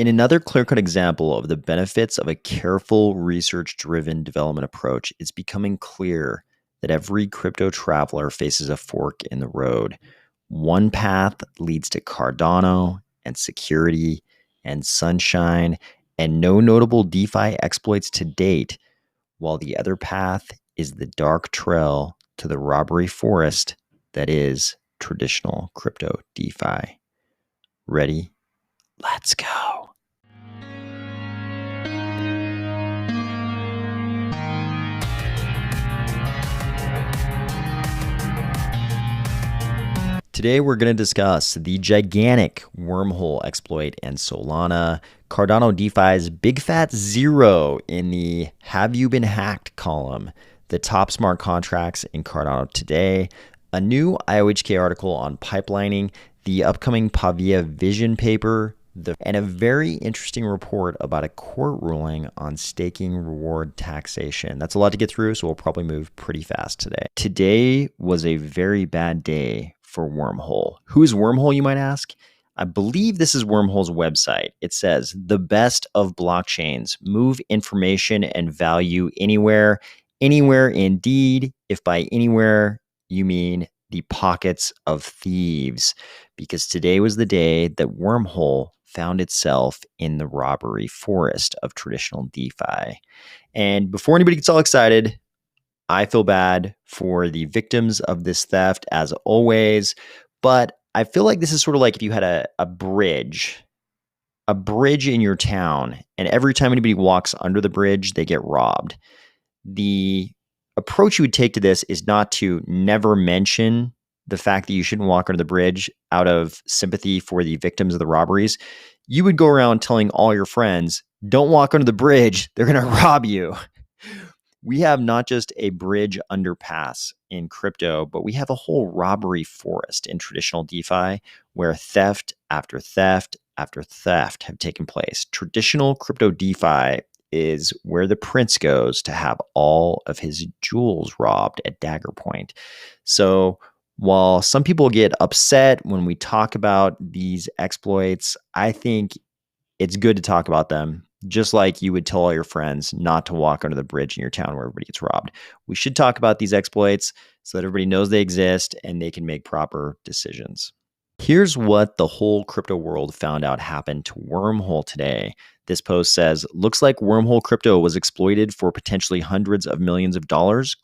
In another clear-cut example of the benefits of a careful, research-driven development approach, it's becoming clear that every crypto traveler faces a fork in the road. One path leads to Cardano and security and sunshine and no notable DeFi exploits to date, while the other path is the dark trail to the robbery forest that is traditional crypto DeFi. Ready? Let's go. Today, we're going to discuss the gigantic wormhole exploit and Solana, Cardano DeFi's big fat zero in the Have You Been Hacked column, the top smart contracts in Cardano today, a new IOHK article on pipelining, the upcoming Pavia vision paper, and a very interesting report about a court ruling on staking reward taxation. That's a lot to get through, so we'll probably move pretty fast today. Today was a very bad day for Wormhole. Who is Wormhole, you might ask? I believe this is Wormhole's website. It says, the best of blockchains, move information and value anywhere, anywhere indeed, if by anywhere you mean the pockets of thieves, because today was the day that Wormhole found itself in the robbery forest of traditional DeFi. And before anybody gets all excited, I feel bad for the victims of this theft, as always, but I feel like this is sort of like if you had a bridge in your town, and every time anybody walks under the bridge, they get robbed. The approach you would take to this is not to never mention the fact that you shouldn't walk under the bridge out of sympathy for the victims of the robberies. You would go around telling all your friends, don't walk under the bridge, they're going to rob you. We have not just a bridge underpass in crypto, but we have a whole robbery forest in traditional DeFi where theft after theft after theft have taken place. Traditional crypto DeFi is where the prince goes to have all of his jewels robbed at Dagger Point. So while some people get upset when we talk about these exploits, I think it's good to talk about them, just like you would tell all your friends not to walk under the bridge in your town where everybody gets robbed. We should talk about these exploits so that everybody knows they exist and they can make proper decisions. Here's what the whole crypto world found out happened to Wormhole today. This post says, looks like Wormhole crypto was exploited for potentially hundreds of millions of dollars, ?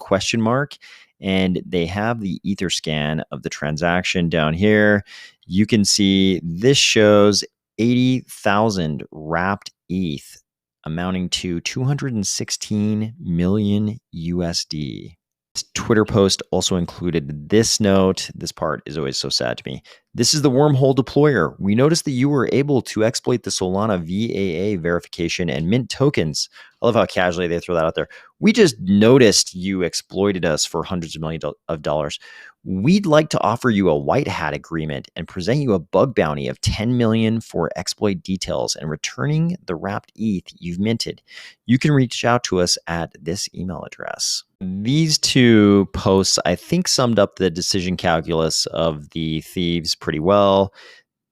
And they have the Etherscan of the transaction down here. You can see this shows 80,000 wrapped ETH, amounting to 216 million USD. This Twitter post also included this note. This part is always so sad to me. This is the Wormhole deployer. We noticed that you were able to exploit the Solana VAA verification and mint tokens. I love how casually they throw that out there. We just noticed you exploited us for hundreds of millions of dollars. We'd like to offer you a white hat agreement and present you a bug bounty of 10 million for exploit details and returning the wrapped ETH you've minted. You can reach out to us at this email address. These two posts, I think, summed up the decision calculus of the thieves pretty well.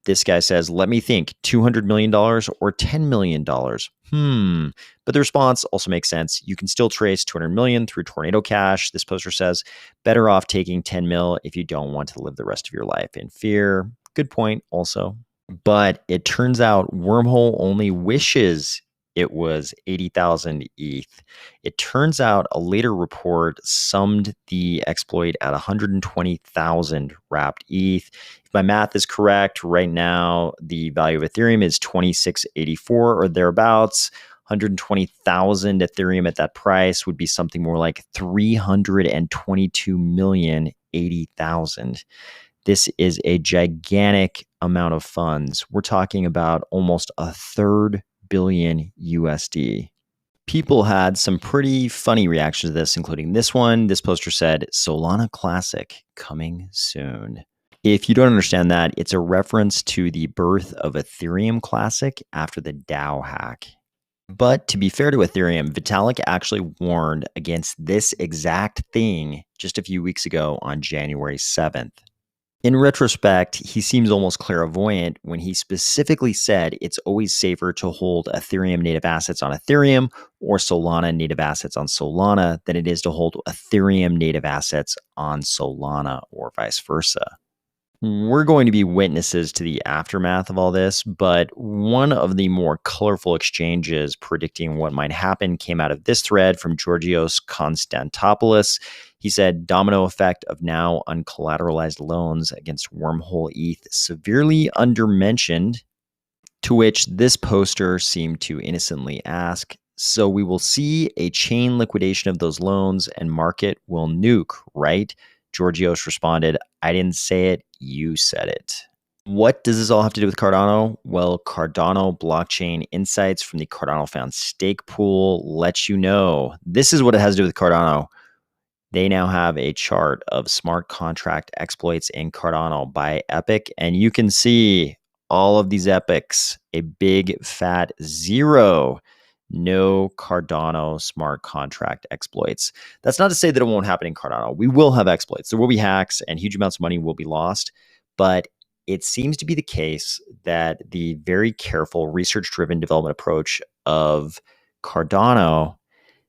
This guy says, let me think, $200 million or $10 million? But the response also makes sense. You can still trace 200 million through Tornado Cash. This poster says, better off taking 10 mil if you don't want to live the rest of your life in fear. Good point also. But it turns out Wormhole only wishes it was 80,000 ETH. It turns out a later report summed the exploit at 120,000 wrapped ETH. If my math is correct, right now the value of Ethereum is 2684 or thereabouts. 120,000 Ethereum at that price would be something more like 322,080,000. This is a gigantic amount of funds. We're talking about almost a third billion USD. People had some pretty funny reactions to this, including this one. This poster said, Solana Classic coming soon. If you don't understand that, it's a reference to the birth of Ethereum Classic after the DAO hack. But to be fair to Ethereum, Vitalik actually warned against this exact thing just a few weeks ago on January 7th. In retrospect, he seems almost clairvoyant when he specifically said it's always safer to hold Ethereum native assets on Ethereum or Solana native assets on Solana than it is to hold Ethereum native assets on Solana or vice versa. We're going to be witnesses to the aftermath of all this, but one of the more colorful exchanges predicting what might happen came out of this thread from Georgios Konstantopoulos. He said, domino effect of now uncollateralized loans against Wormhole ETH severely undermentioned, to which this poster seemed to innocently ask, so we will see a chain liquidation of those loans and market will nuke, right? Georgios responded, I didn't say it, you said it. What does this all have to do with Cardano? Well, Cardano Blockchain Insights from the Cardano Found Stake Pool lets you know. This is what it has to do with Cardano. They now have a chart of smart contract exploits in Cardano by epoch, and you can see all of these epochs, a big fat 0. No Cardano smart contract exploits. That's not to say that it won't happen in Cardano. We will have exploits. There will be hacks and huge amounts of money will be lost. But it seems to be the case that the very careful research-driven development approach of Cardano,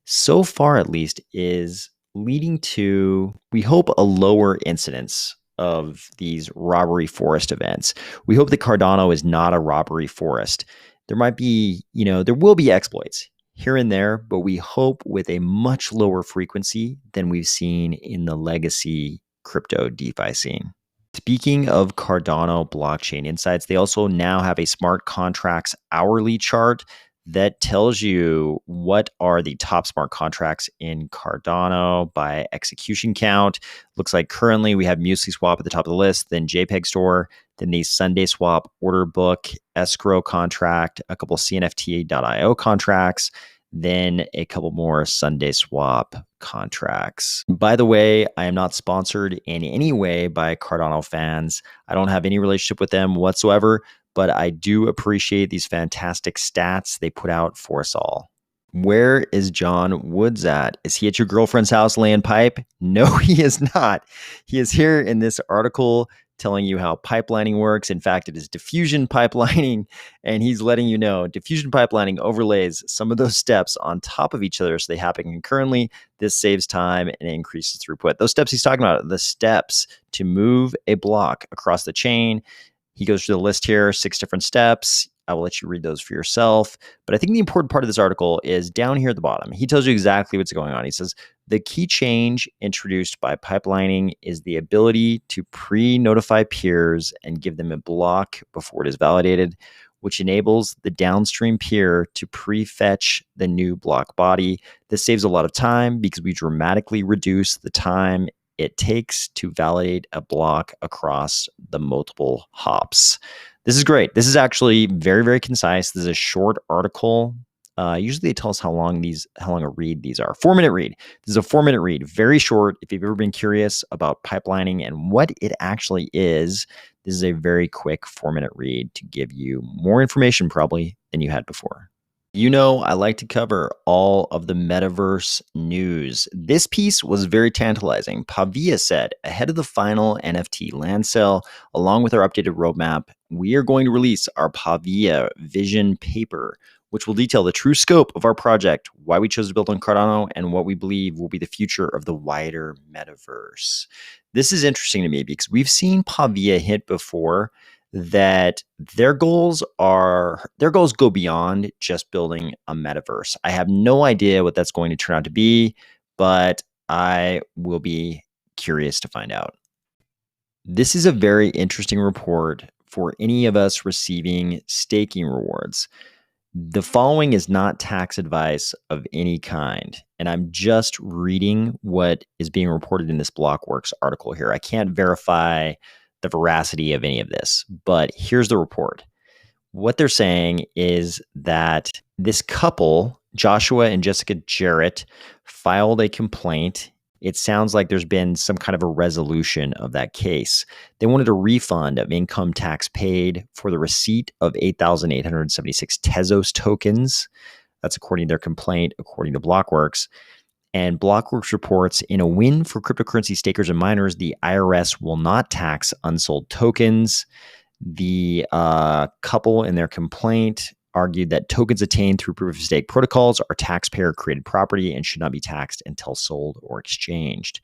so far at least, is leading to, we hope, a lower incidence of these robbery forest events. We hope that Cardano is not a robbery forest. There might be, there will be exploits here and there, but we hope with a much lower frequency than we've seen in the legacy crypto DeFi scene. Speaking of Cardano Blockchain Insights, they also now have a smart contracts hourly chart that tells you what are the top smart contracts in Cardano by execution count. Looks like currently we have MuesliSwap at the top of the list, then JPEG Store, then the Sunday Swap order book, escrow contract, a couple CNFT.io contracts, then a couple more Sunday Swap contracts. By the way, I am not sponsored in any way by Cardano fans. I don't have any relationship with them whatsoever, but I do appreciate these fantastic stats they put out for us all. Where is John Woods at? Is he at your girlfriend's house laying pipe? No, he is not. He is here in this article telling you how pipelining works. In fact, it is diffusion pipelining, and he's letting you know diffusion pipelining overlays some of those steps on top of each other so they happen concurrently. This saves time and increases throughput. Those steps he's talking about are the steps to move a block across the chain. He goes through the list here, 6 different steps. I will let you read those for yourself. But I think the important part of this article is down here at the bottom. He tells you exactly what's going on. He says, the key change introduced by pipelining is the ability to pre-notify peers and give them a block before it is validated, which enables the downstream peer to pre-fetch the new block body. This saves a lot of time because we dramatically reduce the time it takes to validate a block across the multiple hops. This is great. This is actually very, very concise. This is a short article. Usually they tell us how long a read these are. 4-minute read. This is a 4-minute read. Very short. If you've ever been curious about pipelining and what it actually is, this is a very quick 4-minute read to give you more information probably than you had before. I like to cover all of the metaverse news. This piece was very tantalizing. Pavia said, ahead of the final NFT land sale, along with our updated roadmap, we are going to release our Pavia vision paper, which will detail the true scope of our project, why we chose to build on Cardano, and what we believe will be the future of the wider metaverse. This is interesting to me because we've seen Pavia hit before that their goals go beyond just building a metaverse. I have no idea what that's going to turn out to be, but I will be curious to find out. This is a very interesting report for any of us receiving staking rewards. The following is not tax advice of any kind, and I'm just reading what is being reported in this Blockworks article here. I can't verify the veracity of any of this, but here's the report. What they're saying is that this couple, Joshua and Jessica Jarrett, filed a complaint. It sounds like there's been some kind of a resolution of that case. They wanted a refund of income tax paid for the receipt of 8,876 Tezos tokens. That's according to their complaint, according to Blockworks. And Blockworks reports, in a win for cryptocurrency stakers and miners, the IRS will not tax unsold tokens. The couple in their complaint argued that tokens attained through proof of stake protocols are taxpayer created property and should not be taxed until sold or exchanged.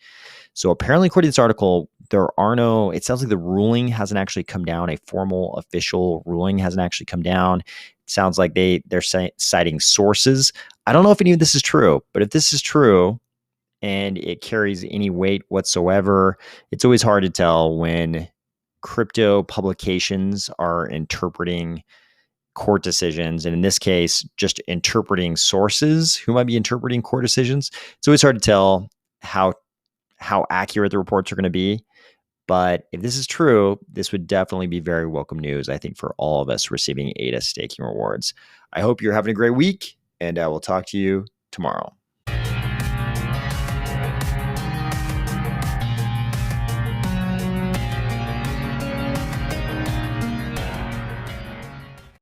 So apparently, according to this article, it sounds like the ruling hasn't actually come down. A formal official ruling hasn't actually come down. It sounds like they're citing sources. I don't know if any of this is true, but if this is true and it carries any weight whatsoever, it's always hard to tell when crypto publications are interpreting court decisions, and in this case, just interpreting sources who might be interpreting court decisions. It's always hard to tell how accurate the reports are going to be. But if this is true, this would definitely be very welcome news, I think, for all of us receiving ADA staking rewards. I hope you're having a great week, and I will talk to you tomorrow.